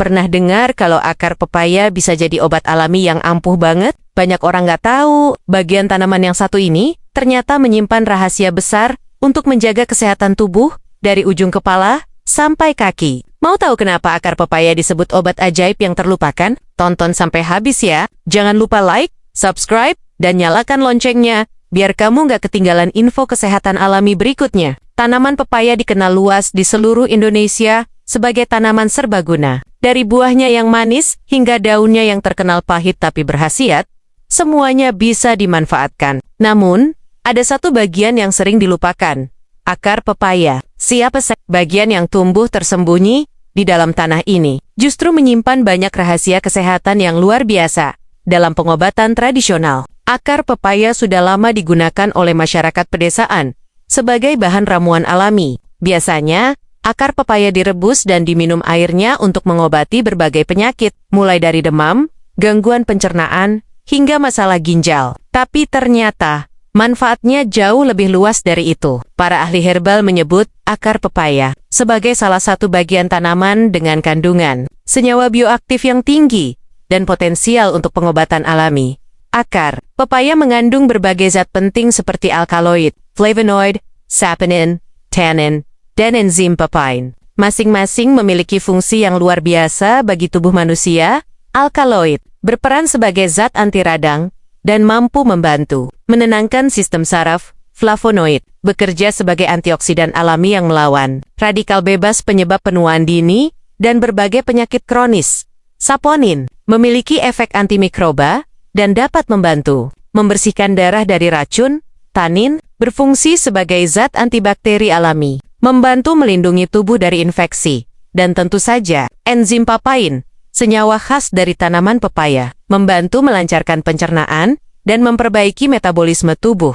Pernah dengar kalau akar pepaya bisa jadi obat alami yang ampuh banget? Banyak orang nggak tahu, bagian tanaman yang satu ini ternyata menyimpan rahasia besar untuk menjaga kesehatan tubuh dari ujung kepala sampai kaki. Mau tahu kenapa akar pepaya disebut obat ajaib yang terlupakan? Tonton sampai habis ya. Jangan lupa like, subscribe, dan nyalakan loncengnya, biar kamu nggak ketinggalan info kesehatan alami berikutnya. Tanaman pepaya dikenal luas di seluruh Indonesia sebagai tanaman serbaguna. Dari buahnya yang manis hingga daunnya yang terkenal pahit tapi berkhasiat, semuanya bisa dimanfaatkan. Namun, ada satu bagian yang sering dilupakan. Akar pepaya. Siapa bagian yang tumbuh tersembunyi di dalam tanah ini justru menyimpan banyak rahasia kesehatan yang luar biasa. Dalam pengobatan tradisional, akar pepaya sudah lama digunakan oleh masyarakat pedesaan sebagai bahan ramuan alami. Biasanya, akar pepaya direbus dan diminum airnya untuk mengobati berbagai penyakit, mulai dari demam, gangguan pencernaan, hingga masalah ginjal. Tapi ternyata, manfaatnya jauh lebih luas dari itu. Para ahli herbal menyebut akar pepaya sebagai salah satu bagian tanaman dengan kandungan senyawa bioaktif yang tinggi dan potensial untuk pengobatan alami. Akar pepaya mengandung berbagai zat penting seperti alkaloid, flavonoid, saponin, tannin, dan enzim papain. Masing-masing memiliki fungsi yang luar biasa bagi tubuh manusia. Alkaloid berperan sebagai zat anti radang dan mampu membantu menenangkan sistem saraf. Flavonoid bekerja sebagai antioksidan alami yang melawan radikal bebas penyebab penuaan dini dan berbagai penyakit kronis. Saponin memiliki efek antimikroba dan dapat membantu membersihkan darah dari racun. Tannin berfungsi sebagai zat antibakteri alami, membantu melindungi tubuh dari infeksi. Dan tentu saja, enzim papain, senyawa khas dari tanaman pepaya, membantu melancarkan pencernaan dan memperbaiki metabolisme tubuh.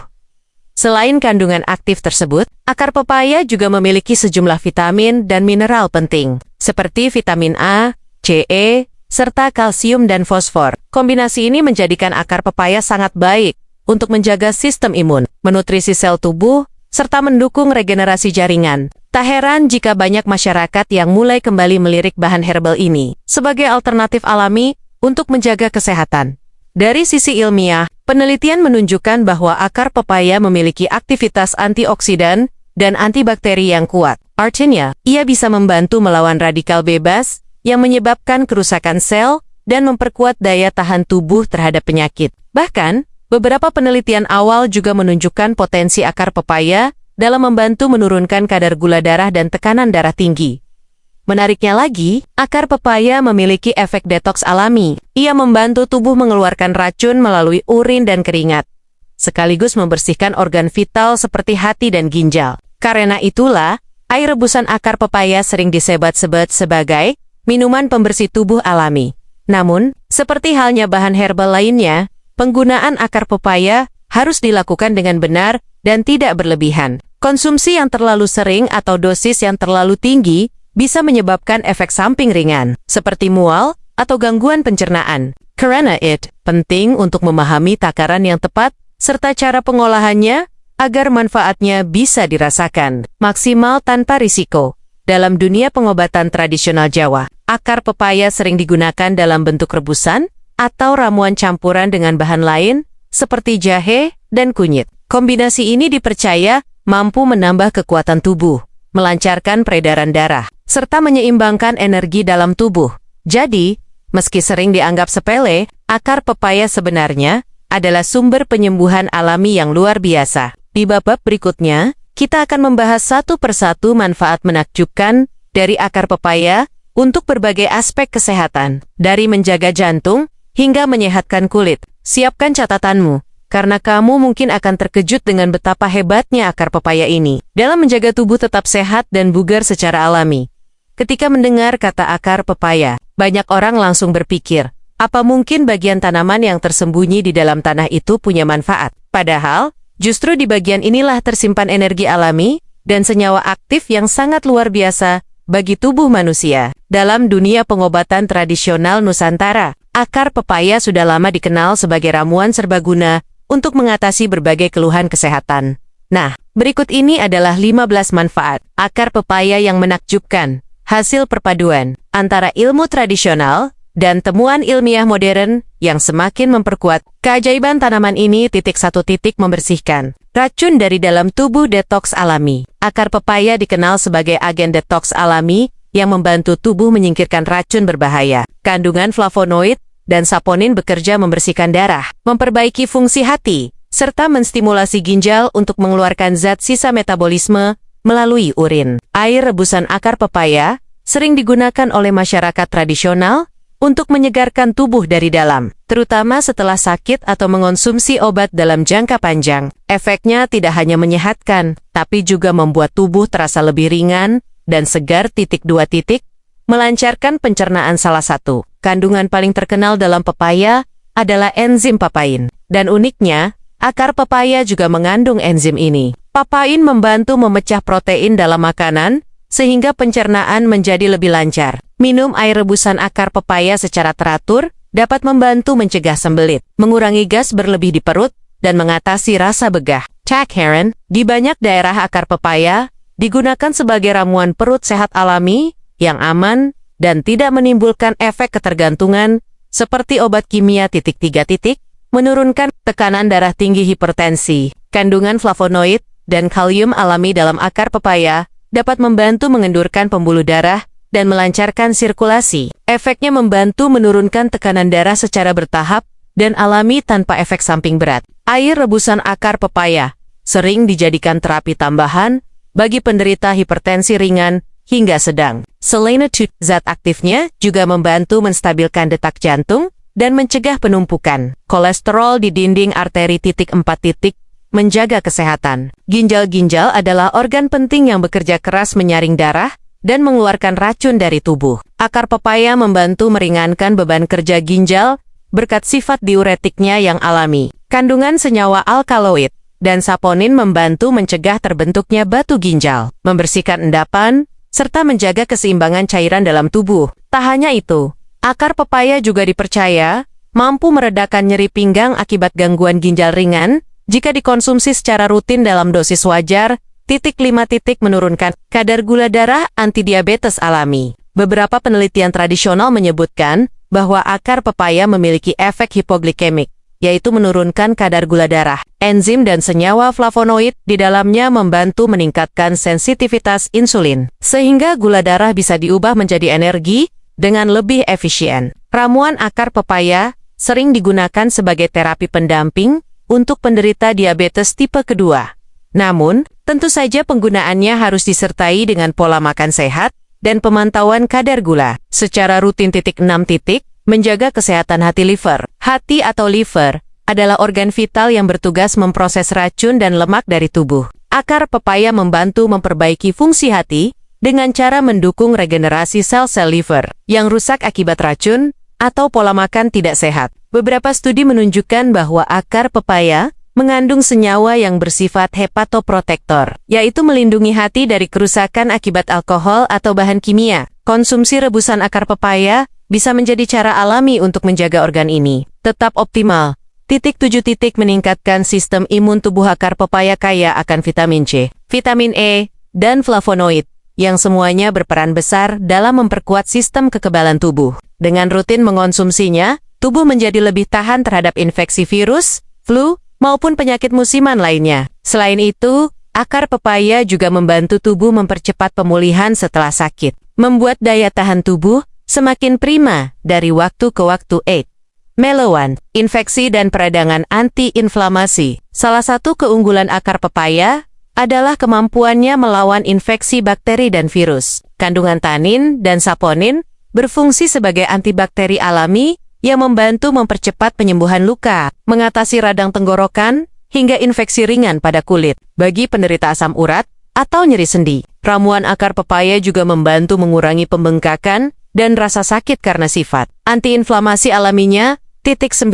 Selain kandungan aktif tersebut, akar pepaya juga memiliki sejumlah vitamin dan mineral penting, seperti vitamin A, C, E, serta kalsium dan fosfor. Kombinasi ini menjadikan akar pepaya sangat baik untuk menjaga sistem imun, menutrisi sel tubuh, serta mendukung regenerasi jaringan. Tak heran jika banyak masyarakat yang mulai kembali melirik bahan herbal ini sebagai alternatif alami untuk menjaga kesehatan. Dari sisi ilmiah, penelitian menunjukkan bahwa akar pepaya memiliki aktivitas antioksidan dan antibakteri yang kuat. Artinya, ia bisa membantu melawan radikal bebas yang menyebabkan kerusakan sel dan memperkuat daya tahan tubuh terhadap penyakit. Bahkan, beberapa penelitian awal juga menunjukkan potensi akar pepaya dalam membantu menurunkan kadar gula darah dan tekanan darah tinggi. Menariknya lagi, akar pepaya memiliki efek detoks alami. Ia membantu tubuh mengeluarkan racun melalui urin dan keringat, sekaligus membersihkan organ vital seperti hati dan ginjal. Karena itulah, air rebusan akar pepaya sering disebat-sebat sebagai minuman pembersih tubuh alami. Namun, seperti halnya bahan herbal lainnya, penggunaan akar pepaya harus dilakukan dengan benar dan tidak berlebihan. Konsumsi yang terlalu sering atau dosis yang terlalu tinggi bisa menyebabkan efek samping ringan, seperti mual atau gangguan pencernaan. Karena itu, penting untuk memahami takaran yang tepat serta cara pengolahannya agar manfaatnya bisa dirasakan maksimal tanpa risiko. Dalam dunia pengobatan tradisional Jawa, akar pepaya sering digunakan dalam bentuk rebusan atau ramuan campuran dengan bahan lain seperti jahe dan kunyit. Kombinasi ini dipercaya mampu menambah kekuatan tubuh, melancarkan peredaran darah, serta menyeimbangkan energi dalam tubuh. Jadi, meski sering dianggap sepele, akar pepaya sebenarnya adalah sumber penyembuhan alami yang luar biasa. Di bab berikutnya, kita akan membahas satu persatu manfaat menakjubkan dari akar pepaya untuk berbagai aspek kesehatan, dari menjaga jantung hingga menyehatkan kulit. Siapkan catatanmu, karena kamu mungkin akan terkejut dengan betapa hebatnya akar pepaya ini dalam menjaga tubuh tetap sehat dan bugar secara alami. Ketika mendengar kata akar pepaya, banyak orang langsung berpikir, apa mungkin bagian tanaman yang tersembunyi di dalam tanah itu punya manfaat? Padahal, justru di bagian inilah tersimpan energi alami dan senyawa aktif yang sangat luar biasa bagi tubuh manusia. Dalam dunia pengobatan tradisional Nusantara, akar pepaya sudah lama dikenal sebagai ramuan serbaguna untuk mengatasi berbagai keluhan kesehatan. Nah, berikut ini adalah 15 manfaat akar pepaya yang menakjubkan hasil perpaduan antara ilmu tradisional dan temuan ilmiah modern yang semakin memperkuat keajaiban tanaman ini. Membersihkan racun dari dalam tubuh. Detoks alami. Akar pepaya dikenal sebagai agen detoks alami yang membantu tubuh menyingkirkan racun berbahaya. Kandungan flavonoid dan saponin bekerja membersihkan darah, memperbaiki fungsi hati, serta menstimulasi ginjal untuk mengeluarkan zat sisa metabolisme melalui urin. Air rebusan akar pepaya sering digunakan oleh masyarakat tradisional untuk menyegarkan tubuh dari dalam, terutama setelah sakit atau mengonsumsi obat dalam jangka panjang. Efeknya tidak hanya menyehatkan, tapi juga membuat tubuh terasa lebih ringan dan segar. Melancarkan pencernaan. Salah satu kandungan paling terkenal dalam pepaya adalah enzim papain. Dan uniknya, akar pepaya juga mengandung enzim ini. Papain membantu memecah protein dalam makanan, sehingga pencernaan menjadi lebih lancar. Minum air rebusan akar pepaya secara teratur dapat membantu mencegah sembelit, mengurangi gas berlebih di perut, dan mengatasi rasa begah. Heron, di banyak daerah akar pepaya digunakan sebagai ramuan perut sehat alami yang aman dan tidak menimbulkan efek ketergantungan seperti obat kimia. Menurunkan tekanan darah tinggi. Hipertensi. Kandungan flavonoid dan kalium alami dalam akar pepaya dapat membantu mengendurkan pembuluh darah dan melancarkan sirkulasi. Efeknya membantu menurunkan tekanan darah secara bertahap dan alami tanpa efek samping berat. Air rebusan akar pepaya sering dijadikan terapi tambahan bagi penderita hipertensi ringan hingga sedang. Selenitude, zat aktifnya juga membantu menstabilkan detak jantung dan mencegah penumpukan kolesterol di dinding arteri. 4. Menjaga kesehatan. Ginjal-ginjal adalah organ penting yang bekerja keras menyaring darah dan mengeluarkan racun dari tubuh. Akar pepaya membantu meringankan beban kerja ginjal berkat sifat diuretiknya yang alami. Kandungan senyawa alkaloid dan saponin membantu mencegah terbentuknya batu ginjal, membersihkan endapan, serta menjaga keseimbangan cairan dalam tubuh. Tak hanya itu, akar pepaya juga dipercaya mampu meredakan nyeri pinggang akibat gangguan ginjal ringan jika dikonsumsi secara rutin dalam dosis wajar. 5. Menurunkan kadar gula darah. Antidiabetes alami. Beberapa penelitian tradisional menyebutkan bahwa akar pepaya memiliki efek hipoglikemik, yaitu menurunkan kadar gula darah. Enzim dan senyawa flavonoid di dalamnya membantu meningkatkan sensitivitas insulin, sehingga gula darah bisa diubah menjadi energi dengan lebih efisien. Ramuan akar pepaya sering digunakan sebagai terapi pendamping untuk penderita diabetes tipe kedua. Namun, tentu saja penggunaannya harus disertai dengan pola makan sehat dan pemantauan kadar gula secara rutin. 6. Menjaga kesehatan hati. Liver. Hati atau liver adalah organ vital yang bertugas memproses racun dan lemak dari tubuh. Akar pepaya membantu memperbaiki fungsi hati dengan cara mendukung regenerasi sel-sel liver yang rusak akibat racun atau pola makan tidak sehat. Beberapa studi menunjukkan bahwa akar pepaya mengandung senyawa yang bersifat hepatoprotektor, yaitu melindungi hati dari kerusakan akibat alkohol atau bahan kimia. Konsumsi rebusan akar pepaya bisa menjadi cara alami untuk menjaga organ ini tetap optimal. 7. Meningkatkan sistem imun tubuh. Akar pepaya kaya akan vitamin C, vitamin E, dan flavonoid, yang semuanya berperan besar dalam memperkuat sistem kekebalan tubuh. Dengan rutin mengonsumsinya, tubuh menjadi lebih tahan terhadap infeksi virus, flu, maupun penyakit musiman lainnya. Selain itu, akar pepaya juga membantu tubuh mempercepat pemulihan setelah sakit, membuat daya tahan tubuh semakin prima dari waktu ke waktu. 8. Melawan, infeksi dan peradangan. Anti-inflamasi. Salah satu keunggulan akar pepaya adalah kemampuannya melawan infeksi bakteri dan virus. Kandungan tanin dan saponin berfungsi sebagai antibakteri alami yang membantu mempercepat penyembuhan luka, mengatasi radang tenggorokan, hingga infeksi ringan pada kulit. Bagi penderita asam urat atau nyeri sendi, ramuan akar pepaya juga membantu mengurangi pembengkakan dan rasa sakit karena sifat antiinflamasi alaminya. 9.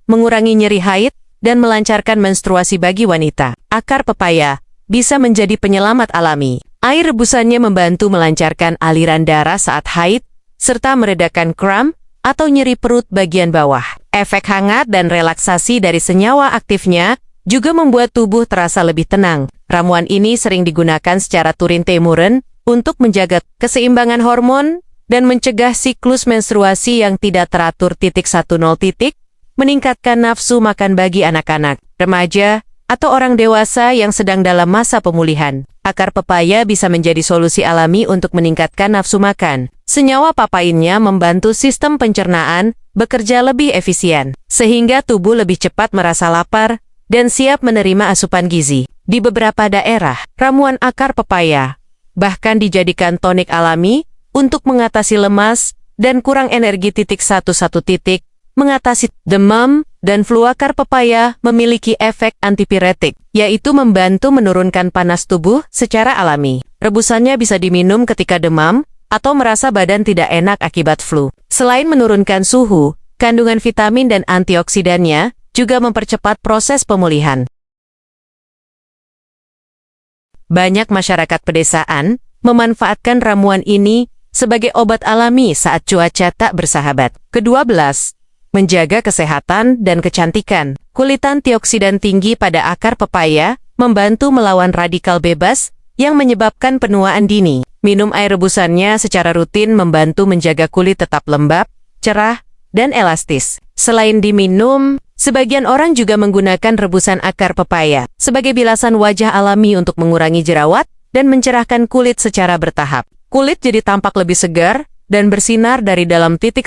Mengurangi nyeri haid dan melancarkan menstruasi bagi wanita. Akar pepaya bisa menjadi penyelamat alami. Air rebusannya membantu melancarkan aliran darah saat haid, serta meredakan kram atau nyeri perut bagian bawah. Efek hangat dan relaksasi dari senyawa aktifnya juga membuat tubuh terasa lebih tenang. Ramuan ini sering digunakan secara turun-temurun untuk menjaga keseimbangan hormon dan mencegah siklus menstruasi yang tidak teratur. 10. Meningkatkan nafsu makan bagi anak-anak, remaja, atau orang dewasa yang sedang dalam masa pemulihan. Akar pepaya bisa menjadi solusi alami untuk meningkatkan nafsu makan. Senyawa papainnya membantu sistem pencernaan bekerja lebih efisien, sehingga tubuh lebih cepat merasa lapar dan siap menerima asupan gizi. Di beberapa daerah, ramuan akar pepaya bahkan dijadikan tonik alami untuk mengatasi lemas dan kurang energi. 11. Mengatasi demam dan flu. Akar pepaya memiliki efek antipiretik, yaitu membantu menurunkan panas tubuh secara alami. Rebusannya bisa diminum ketika demam atau merasa badan tidak enak akibat flu. Selain menurunkan suhu, kandungan vitamin dan antioksidannya juga mempercepat proses pemulihan. Banyak masyarakat pedesaan memanfaatkan ramuan ini sebagai obat alami saat cuaca tak bersahabat. Ke-12. Menjaga kesehatan dan kecantikan. Kulit antioksidan tinggi pada akar pepaya membantu melawan radikal bebas yang menyebabkan penuaan dini. Minum air rebusannya secara rutin membantu menjaga kulit tetap lembab, cerah, dan elastis. Selain diminum, sebagian orang juga menggunakan rebusan akar pepaya sebagai bilasan wajah alami untuk mengurangi jerawat dan mencerahkan kulit secara bertahap. Kulit jadi tampak lebih segar dan bersinar dari dalam. 13.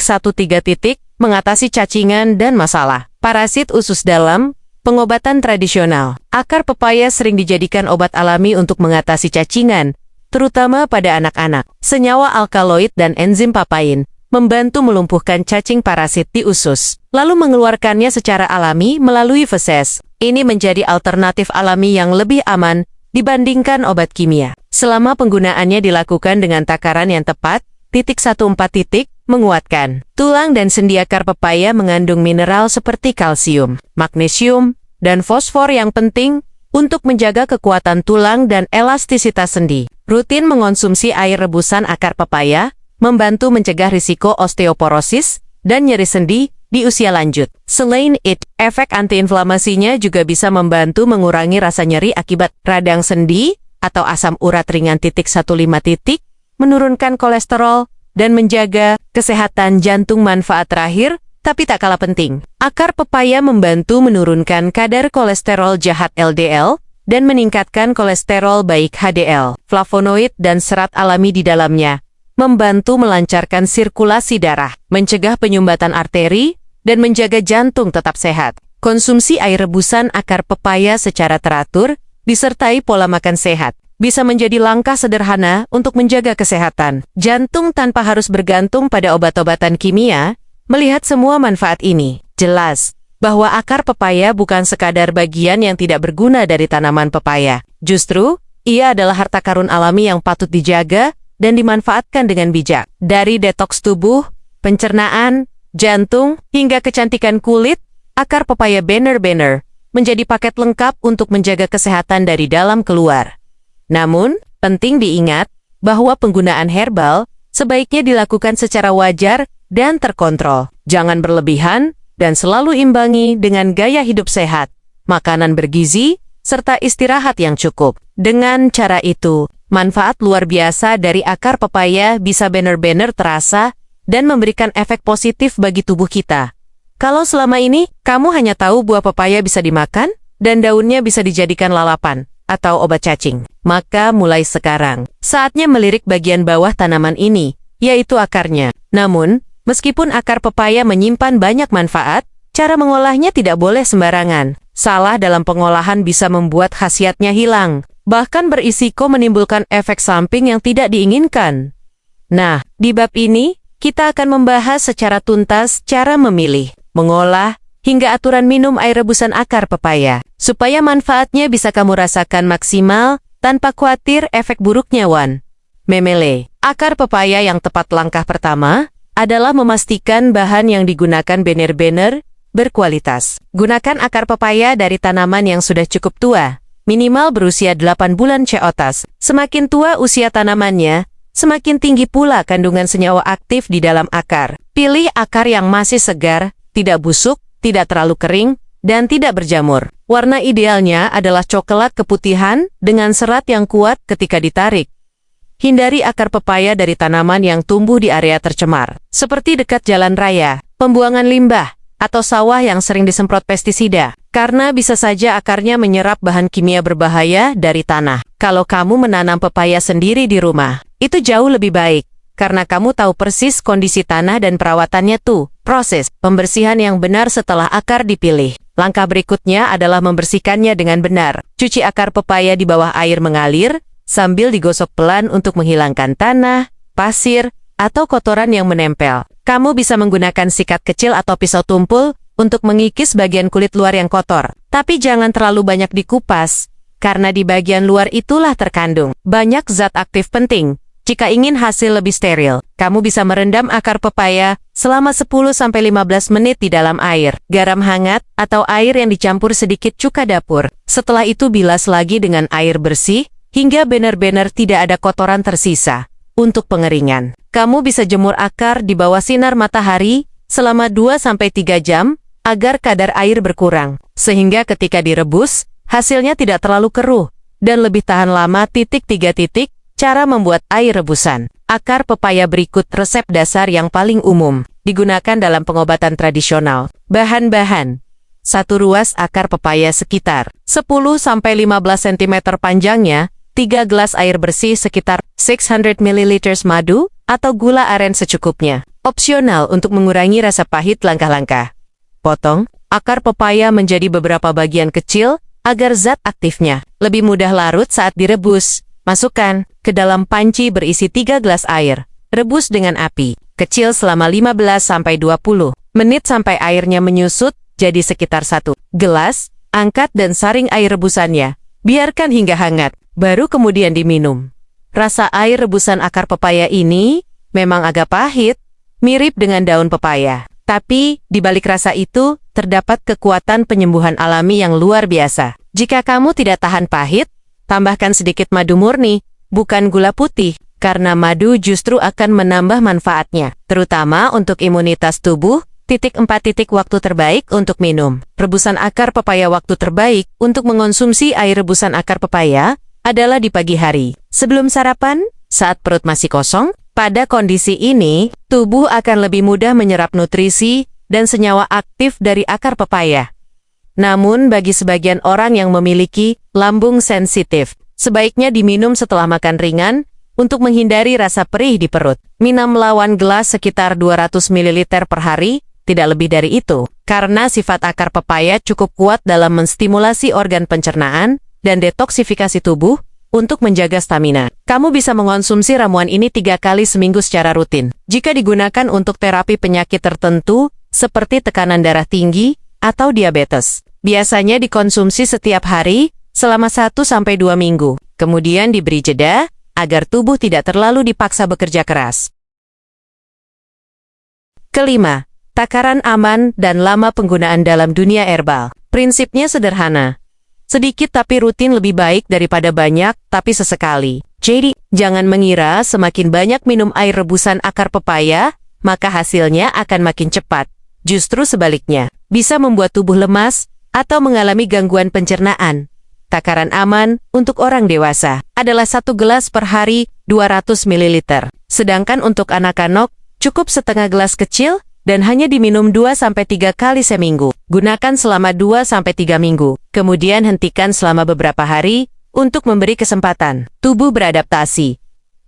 Mengatasi cacingan dan masalah parasit usus dalam. Pengobatan tradisional. Akar pepaya sering dijadikan obat alami untuk mengatasi cacingan, terutama pada anak-anak. Senyawa alkaloid dan enzim papain membantu melumpuhkan cacing parasit di usus, lalu mengeluarkannya secara alami melalui feses. Ini menjadi alternatif alami yang lebih aman dibandingkan obat kimia. Selama penggunaannya dilakukan dengan takaran yang tepat. 14. Menguatkan. Tulang dan sendi. Akar pepaya mengandung mineral seperti kalsium, magnesium, dan fosfor yang penting untuk menjaga kekuatan tulang dan elastisitas sendi. Rutin mengonsumsi air rebusan akar pepaya membantu mencegah risiko osteoporosis dan nyeri sendi di usia lanjut. Selain itu, efek antiinflamasinya juga bisa membantu mengurangi rasa nyeri akibat radang sendi atau asam urat ringan. 15. Menurunkan kolesterol dan menjaga kesehatan jantung. Manfaat terakhir, tapi tak kalah penting. Akar pepaya membantu menurunkan kadar kolesterol jahat LDL dan meningkatkan kolesterol baik HDL. Flavonoid dan serat alami di dalamnya membantu melancarkan sirkulasi darah, mencegah penyumbatan arteri, dan menjaga jantung tetap sehat. Konsumsi air rebusan akar pepaya secara teratur, disertai pola makan sehat, bisa menjadi langkah sederhana untuk menjaga kesehatan jantung tanpa harus bergantung pada obat-obatan kimia. Melihat semua manfaat ini, jelas bahwa akar pepaya bukan sekadar bagian yang tidak berguna dari tanaman pepaya. Justru, ia adalah harta karun alami yang patut dijaga dan dimanfaatkan dengan bijak. Dari detoks tubuh, pencernaan, jantung, hingga kecantikan kulit, akar pepaya benar-benar menjadi paket lengkap untuk menjaga kesehatan dari dalam keluar. Namun, penting diingat bahwa penggunaan herbal sebaiknya dilakukan secara wajar dan terkontrol. Jangan berlebihan dan selalu imbangi dengan gaya hidup sehat, makanan bergizi, serta istirahat yang cukup. Dengan cara itu, manfaat luar biasa dari akar pepaya bisa benar-benar terasa dan memberikan efek positif bagi tubuh kita. Kalau selama ini, kamu hanya tahu buah pepaya bisa dimakan dan daunnya bisa dijadikan lalapan atau obat cacing, maka mulai sekarang, saatnya melirik bagian bawah tanaman ini, yaitu akarnya. Namun, meskipun akar pepaya menyimpan banyak manfaat, cara mengolahnya tidak boleh sembarangan. Salah dalam pengolahan bisa membuat khasiatnya hilang, bahkan berisiko menimbulkan efek samping yang tidak diinginkan. Nah, di bab ini, kita akan membahas secara tuntas cara memilih, mengolah, hingga aturan minum air rebusan akar pepaya, supaya manfaatnya bisa kamu rasakan maksimal, tanpa khawatir efek buruknya. 1. Memilih akar pepaya yang tepat. Langkah pertama adalah memastikan bahan yang digunakan benar-benar berkualitas. Gunakan akar pepaya dari tanaman yang sudah cukup tua, minimal berusia 8 bulan ke atas. Semakin tua usia tanamannya, semakin tinggi pula kandungan senyawa aktif di dalam akar. Pilih akar yang masih segar, tidak busuk, tidak terlalu kering, dan tidak berjamur. Warna idealnya adalah coklat keputihan dengan serat yang kuat ketika ditarik. Hindari akar pepaya dari tanaman yang tumbuh di area tercemar, seperti dekat jalan raya, pembuangan limbah, atau sawah yang sering disemprot pestisida, karena bisa saja akarnya menyerap bahan kimia berbahaya dari tanah. Kalau kamu menanam pepaya sendiri di rumah, itu jauh lebih baik, karena kamu tahu persis kondisi tanah dan perawatannya tuh. Proses pembersihan yang benar setelah akar dipilih. Langkah berikutnya adalah membersihkannya dengan benar. Cuci akar pepaya di bawah air mengalir, sambil digosok pelan untuk menghilangkan tanah, pasir, atau kotoran yang menempel. Kamu bisa menggunakan sikat kecil atau pisau tumpul untuk mengikis bagian kulit luar yang kotor. Tapi jangan terlalu banyak dikupas, karena di bagian luar itulah terkandung banyak zat aktif penting. Jika ingin hasil lebih steril, kamu bisa merendam akar pepaya selama 10-15 menit di dalam air, garam hangat, atau air yang dicampur sedikit cuka dapur. Setelah itu bilas lagi dengan air bersih, hingga benar-benar tidak ada kotoran tersisa. Untuk pengeringan, kamu bisa jemur akar di bawah sinar matahari selama 2-3 jam, agar kadar air berkurang, sehingga ketika direbus, hasilnya tidak terlalu keruh, dan lebih tahan lama. 3. Cara membuat air rebusan. Akar pepaya berikut resep dasar yang paling umum, digunakan dalam pengobatan tradisional. Bahan-bahan: 1 ruas akar pepaya sekitar 10-15 cm panjangnya, 3 gelas air bersih sekitar 600 ml madu, atau gula aren secukupnya. Opsional untuk mengurangi rasa pahit. Langkah-langkah: potong akar pepaya menjadi beberapa bagian kecil, agar zat aktifnya lebih mudah larut saat direbus. Masukkan ke dalam panci berisi 3 gelas air. Rebus dengan api kecil selama 15-20 menit sampai airnya menyusut jadi sekitar 1 gelas. Angkat dan saring air rebusannya. Biarkan hingga hangat, baru kemudian diminum. Rasa air rebusan akar pepaya ini memang agak pahit, mirip dengan daun pepaya. Tapi, di balik rasa itu, terdapat kekuatan penyembuhan alami yang luar biasa. Jika kamu tidak tahan pahit, tambahkan sedikit madu murni, bukan gula putih, karena madu justru akan menambah manfaatnya, terutama untuk imunitas tubuh. 4. Waktu terbaik untuk minum. Rebusan akar pepaya. Waktu terbaik untuk mengonsumsi air rebusan akar pepaya adalah di pagi hari, sebelum sarapan, saat perut masih kosong. Pada kondisi ini, tubuh akan lebih mudah menyerap nutrisi dan senyawa aktif dari akar pepaya. Namun bagi sebagian orang yang memiliki lambung sensitif, sebaiknya diminum setelah makan ringan untuk menghindari rasa perih di perut. Minum lawan gelas sekitar 200 ml per hari, tidak lebih dari itu, karena sifat akar pepaya cukup kuat dalam menstimulasi organ pencernaan dan detoksifikasi tubuh untuk menjaga stamina. Kamu bisa mengonsumsi ramuan ini 3 kali seminggu secara rutin. Jika digunakan untuk terapi penyakit tertentu, seperti tekanan darah tinggi atau diabetes, biasanya dikonsumsi setiap hari selama 1-2 minggu. Kemudian diberi jeda, agar tubuh tidak terlalu dipaksa bekerja keras. Kelima, takaran aman dan lama penggunaan dalam dunia herbal. Prinsipnya sederhana. Sedikit tapi rutin lebih baik daripada banyak tapi sesekali. Jadi, jangan mengira semakin banyak minum air rebusan akar pepaya, maka hasilnya akan makin cepat. Justru sebaliknya, bisa membuat tubuh lemas atau mengalami gangguan pencernaan. Takaran aman untuk orang dewasa adalah 1 gelas per hari 200 ml. Sedangkan untuk anak-anak, cukup setengah gelas kecil dan hanya diminum 2-3 kali seminggu. Gunakan selama 2-3 minggu. Kemudian hentikan selama beberapa hari untuk memberi kesempatan tubuh beradaptasi.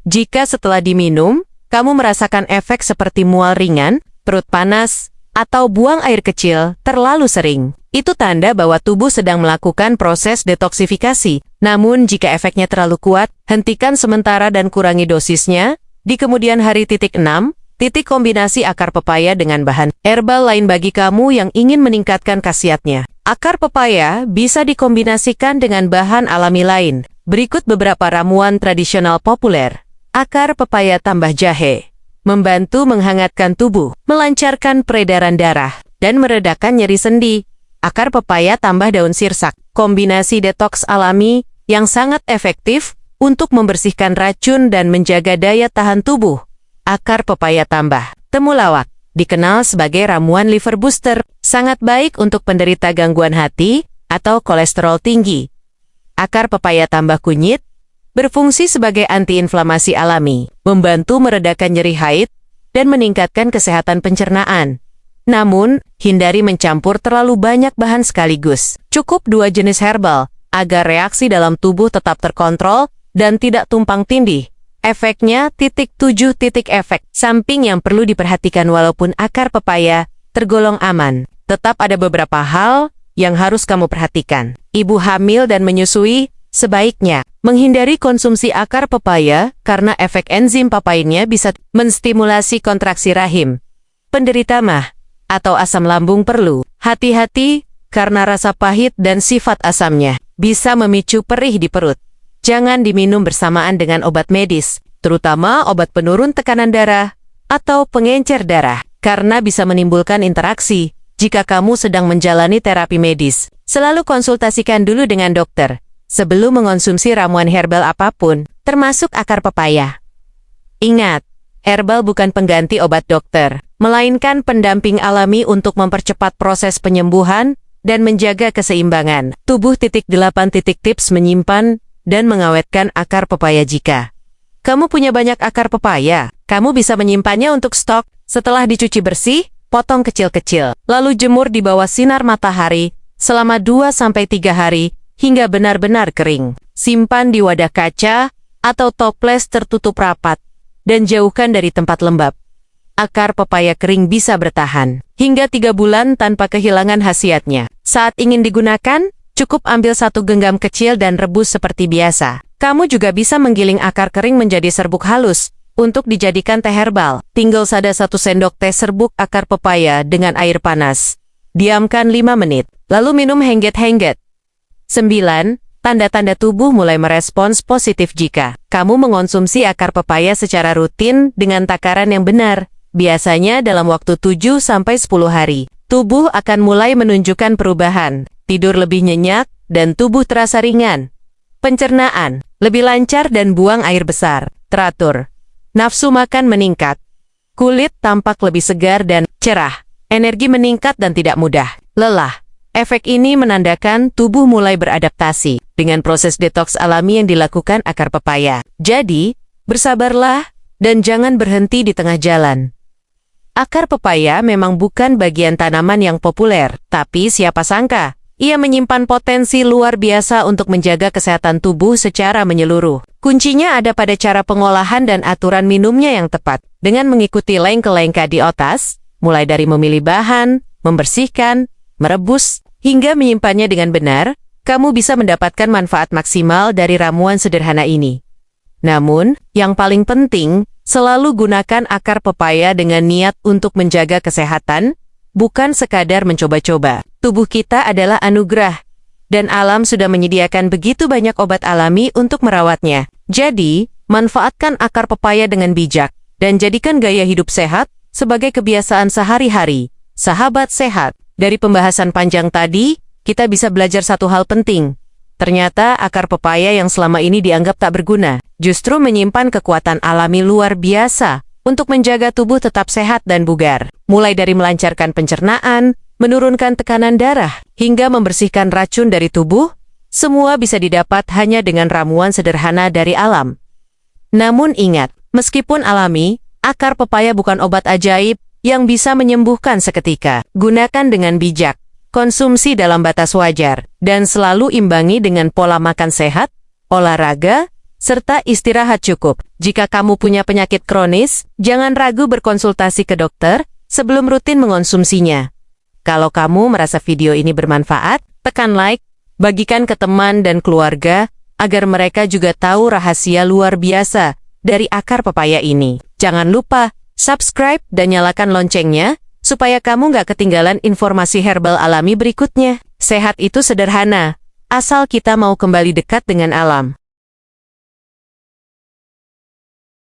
Jika setelah diminum, kamu merasakan efek seperti mual ringan, perut panas, atau buang air kecil terlalu sering, itu tanda bahwa tubuh sedang melakukan proses detoksifikasi. Namun jika efeknya terlalu kuat, hentikan sementara dan kurangi dosisnya. Di kemudian hari. 6. Kombinasi akar pepaya dengan bahan herbal lain. Bagi kamu yang ingin meningkatkan khasiatnya, akar pepaya bisa dikombinasikan dengan bahan alami lain. Berikut beberapa ramuan tradisional populer. Akar pepaya tambah jahe. Membantu menghangatkan tubuh, melancarkan peredaran darah, dan meredakan nyeri sendi. Akar pepaya tambah daun sirsak. Kombinasi detoks alami yang sangat efektif untuk membersihkan racun dan menjaga daya tahan tubuh. Akar pepaya tambah temulawak. Dikenal sebagai ramuan liver booster, sangat baik untuk penderita gangguan hati atau kolesterol tinggi. Akar pepaya tambah kunyit. Berfungsi sebagai antiinflamasi alami, membantu meredakan nyeri haid, dan meningkatkan kesehatan pencernaan. Namun, hindari mencampur terlalu banyak bahan sekaligus. Cukup 2 jenis herbal, agar reaksi dalam tubuh tetap terkontrol dan tidak tumpang tindih. Efeknya, 7 efek samping yang perlu diperhatikan walaupun akar pepaya tergolong aman. Tetap ada beberapa hal yang harus kamu perhatikan. Ibu hamil dan menyusui, sebaiknya menghindari konsumsi akar pepaya karena efek enzim papainnya bisa menstimulasi kontraksi rahim. Penderita MAH atau asam lambung perlu hati-hati karena rasa pahit dan sifat asamnya bisa memicu perih di perut. Jangan diminum bersamaan dengan obat medis, terutama obat penurun tekanan darah atau pengencer darah, karena bisa menimbulkan interaksi jika kamu sedang menjalani terapi medis. Selalu konsultasikan dulu dengan dokter sebelum mengonsumsi ramuan herbal apapun, termasuk akar pepaya. Ingat, herbal bukan pengganti obat dokter, melainkan pendamping alami untuk mempercepat proses penyembuhan dan menjaga keseimbangan tubuh. 8 tips menyimpan dan mengawetkan akar pepaya. Jika kamu punya banyak akar pepaya, kamu bisa menyimpannya untuk stok. Setelah dicuci bersih, potong kecil-kecil, lalu jemur di bawah sinar matahari selama 2-3 hari hingga benar-benar kering. Simpan di wadah kaca atau toples tertutup rapat dan jauhkan dari tempat lembab. Akar pepaya kering bisa bertahan hingga 3 bulan tanpa kehilangan khasiatnya. Saat ingin digunakan, cukup ambil 1 genggam kecil dan rebus seperti biasa. Kamu juga bisa menggiling akar kering menjadi serbuk halus untuk dijadikan teh herbal. Tinggal ada 1 sendok teh serbuk akar pepaya dengan air panas. Diamkan 5 menit, lalu minum hengget-hengget. 9. Tanda-tanda tubuh mulai merespons positif. Jika kamu mengonsumsi akar pepaya secara rutin dengan takaran yang benar, biasanya dalam waktu 7-10 hari, tubuh akan mulai menunjukkan perubahan. Tidur lebih nyenyak, dan tubuh terasa ringan. Pencernaan lebih lancar dan buang air besar teratur. Nafsu makan meningkat. Kulit tampak lebih segar dan cerah. Energi meningkat dan tidak mudah lelah. Efek ini menandakan tubuh mulai beradaptasi dengan proses detoks alami yang dilakukan akar pepaya. Jadi, bersabarlah dan jangan berhenti di tengah jalan. Akar pepaya memang bukan bagian tanaman yang populer, tapi siapa sangka ia menyimpan potensi luar biasa untuk menjaga kesehatan tubuh secara menyeluruh. Kuncinya ada pada cara pengolahan dan aturan minumnya yang tepat. Dengan mengikuti lengke-lengka di atas, mulai dari memilih bahan, membersihkan, merebus, hingga menyimpannya dengan benar, kamu bisa mendapatkan manfaat maksimal dari ramuan sederhana ini. Namun, yang paling penting, selalu gunakan akar pepaya dengan niat untuk menjaga kesehatan, bukan sekadar mencoba-coba. Tubuh kita adalah anugerah, dan alam sudah menyediakan begitu banyak obat alami untuk merawatnya. Jadi, manfaatkan akar pepaya dengan bijak, dan jadikan gaya hidup sehat sebagai kebiasaan sehari-hari. Sahabat sehat, dari pembahasan panjang tadi, kita bisa belajar satu hal penting. Ternyata akar pepaya yang selama ini dianggap tak berguna, justru menyimpan kekuatan alami luar biasa untuk menjaga tubuh tetap sehat dan bugar. Mulai dari melancarkan pencernaan, menurunkan tekanan darah, hingga membersihkan racun dari tubuh, semua bisa didapat hanya dengan ramuan sederhana dari alam. Namun ingat, meskipun alami, akar pepaya bukan obat ajaib yang bisa menyembuhkan seketika. Gunakan dengan bijak, konsumsi dalam batas wajar, dan selalu imbangi dengan pola makan sehat, olahraga, serta istirahat cukup. Jika kamu punya penyakit kronis, jangan ragu berkonsultasi ke dokter sebelum rutin mengonsumsinya. Kalau kamu merasa video ini bermanfaat, tekan like, bagikan ke teman dan keluarga, agar mereka juga tahu rahasia luar biasa dari akar pepaya ini. Jangan lupa subscribe dan nyalakan loncengnya, supaya kamu nggak ketinggalan informasi herbal alami berikutnya. Sehat itu sederhana, asal kita mau kembali dekat dengan alam.